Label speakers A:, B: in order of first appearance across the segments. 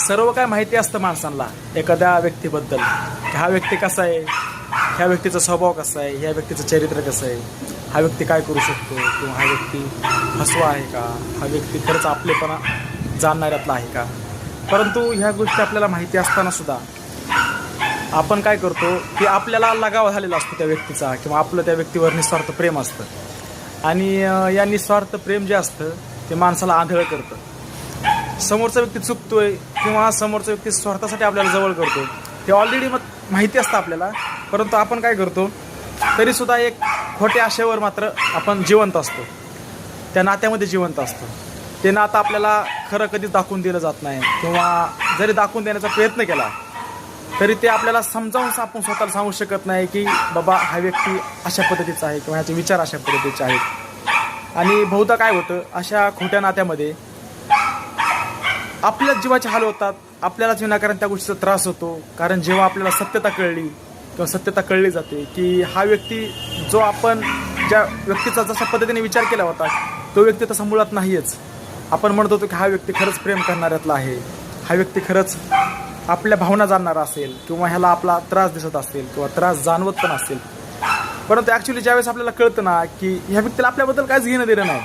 A: सर्व काय माहिती असतं माणसांना एखाद्या व्यक्तीबद्दल, की हा व्यक्ती कसा आहे, ह्या व्यक्तीचा स्वभाव कसा आहे, ह्या व्यक्तीचं चरित्र कसं आहे, हा व्यक्ती काय करू शकतो, किंवा हा व्यक्ती हसवा आहे का, हा व्यक्ती खरंच आपलेपणा जाणणाऱ्यातला आहे का. परंतु ह्या गोष्टी आपल्याला माहिती असताना सुद्धा आपण काय करतो की आपल्याला लगाव झालेला असतो त्या व्यक्तीचा, किंवा आपलं त्या व्यक्तीवर निस्वार्थ प्रेम असतं. आणि या निस्वार्थ प्रेम जे असतं ते माणसाला आंधळ करतं. समोरचा व्यक्ती चुकतोय किंवा समोरचा व्यक्ती स्वार्थासाठी आपल्याला जवळ करतो ते ऑलरेडी माहिती असतं आपल्याला. परंतु आपण काय करतो, तरीसुद्धा एक खोट्या आशेवर मात्र आपण जिवंत असतो, त्या नात्यामध्ये जिवंत असतो. ते नातं आपल्याला खरं कधीच दाखवून दिलं जात नाही, किंवा जरी दाखवून देण्याचा प्रयत्न केला तरी ते आपल्याला समजावून आपण स्वतःला सांगू शकत नाही की बाबा हा व्यक्ती अशा पद्धतीचा आहे किंवा ह्याचे विचार अशा पद्धतीचे आहेत. आणि बहुधा काय होतं, अशा खोट्या नात्यामध्ये आपल्याच जीवाचे हाल होतात, आपल्यालाच विनाकारण त्या गोष्टीचा त्रास होतो. कारण जेव्हा आपल्याला सत्यता कळली किंवा सत्यता कळली जाते की हा व्यक्ती जो आपण ज्या व्यक्तीचा जशा पद्धतीने विचार केला होता तो व्यक्ती तसा मुळात नाहीच. आपण म्हणत होतो की हा व्यक्ती खरंच प्रेम करणाऱ्यातला आहे, हा व्यक्ती खरंच आपल्या भावना जाणणारा असेल, किंवा ह्याला आपला त्रास दिसत असेल किंवा त्रास जाणवत पण असेल. परंतु ॲक्च्युली ज्यावेळेस आपल्याला कळतं ना की ह्या व्यक्तीला आपल्याबद्दल काहीच घेणं देणं नाही,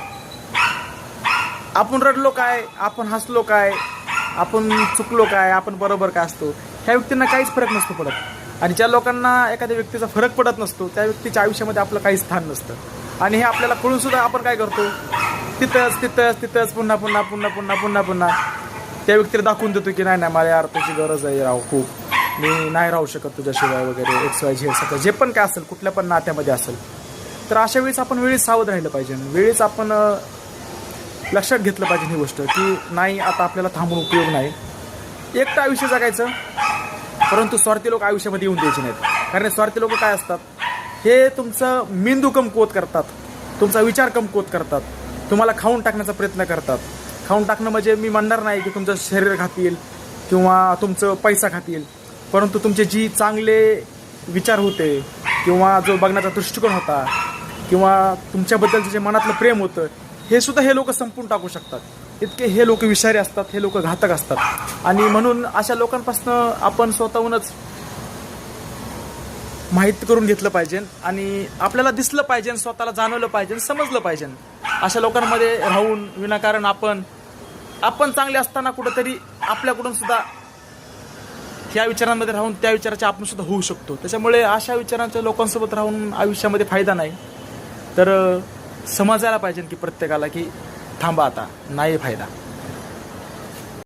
A: आपण रडलो काय, आपण हसलो काय, आपण चुकलो काय, आपण बरोबर काय असतो, ह्या व्यक्तींना काहीच फरक नसतो पडत. आणि ज्या लोकांना एखाद्या व्यक्तीचा फरक पडत नसतो त्या व्यक्तीच्या आयुष्यामध्ये आपलं काही स्थान नसतं. आणि हे आपल्याला कळून सुद्धा आपण काय करतो, तिथंच पुन्हा पुन्हा पुन्हा पुन्हा पुन्हा पुन्हा त्या व्यक्तीला दाखवून देतो की नाही मला यार तुझी गरज आहे राव खूप, मी नाही राहू शकत तुझ्याशिवाय वगैरे XYZ सगळं जे पण काय असेल, कुठल्या पण नात्यामध्ये असेल. तर अशा वेळेस आपण वेळीच सावध राहिलं पाहिजे, वेळीच आपण लक्षात घेतलं पाहिजे ही गोष्ट की नाही आता आपल्याला थांबून उपयोग नाही. एकटं आयुष्य जगायचं, परंतु स्वार्थी लोक आयुष्यामध्ये येऊन द्यायचे नाहीत. कारण स्वार्थी लोक काय असतात, हे तुमचं मेंदू कमकुवत करतात, तुमचा विचार कमकुवत करतात, तुम्हाला खाऊन टाकण्याचा प्रयत्न करतात. खाऊन टाकणं म्हणजे मी म्हणणार नाही की तुमचं शरीर खातील किंवा तुमचं पैसा खातील, परंतु तुमचे जी चांगले विचार होते किंवा जो बघण्याचा दृष्टिकोन होता किंवा तुमच्याबद्दलचं जे मनातलं प्रेम होतं हे सुद्धा हे लोक संपून टाकू शकतात. इतके हे लोक विषारी असतात, हे लोक घातक असतात. आणि म्हणून अशा लोकांपासून आपण स्वतःहूनच माहिती करून घेतलं पाहिजे आणि आपल्याला दिसलं पाहिजे, स्वतःला जाणवलं पाहिजे, समजलं पाहिजे. अशा लोकांमध्ये राहून विनाकारण आपण चांगले असताना कुठंतरी आपल्याकडून सुद्धा ह्या विचारांमध्ये राहून त्या विचाराचे आपण सुद्धा होऊ शकतो. त्याच्यामुळे अशा विचारांच्या लोकांसोबत राहून आयुष्यामध्ये फायदा नाही. तर समजायला पाहिजे की प्रत्येकाला की थांबा आता नाही फायदा.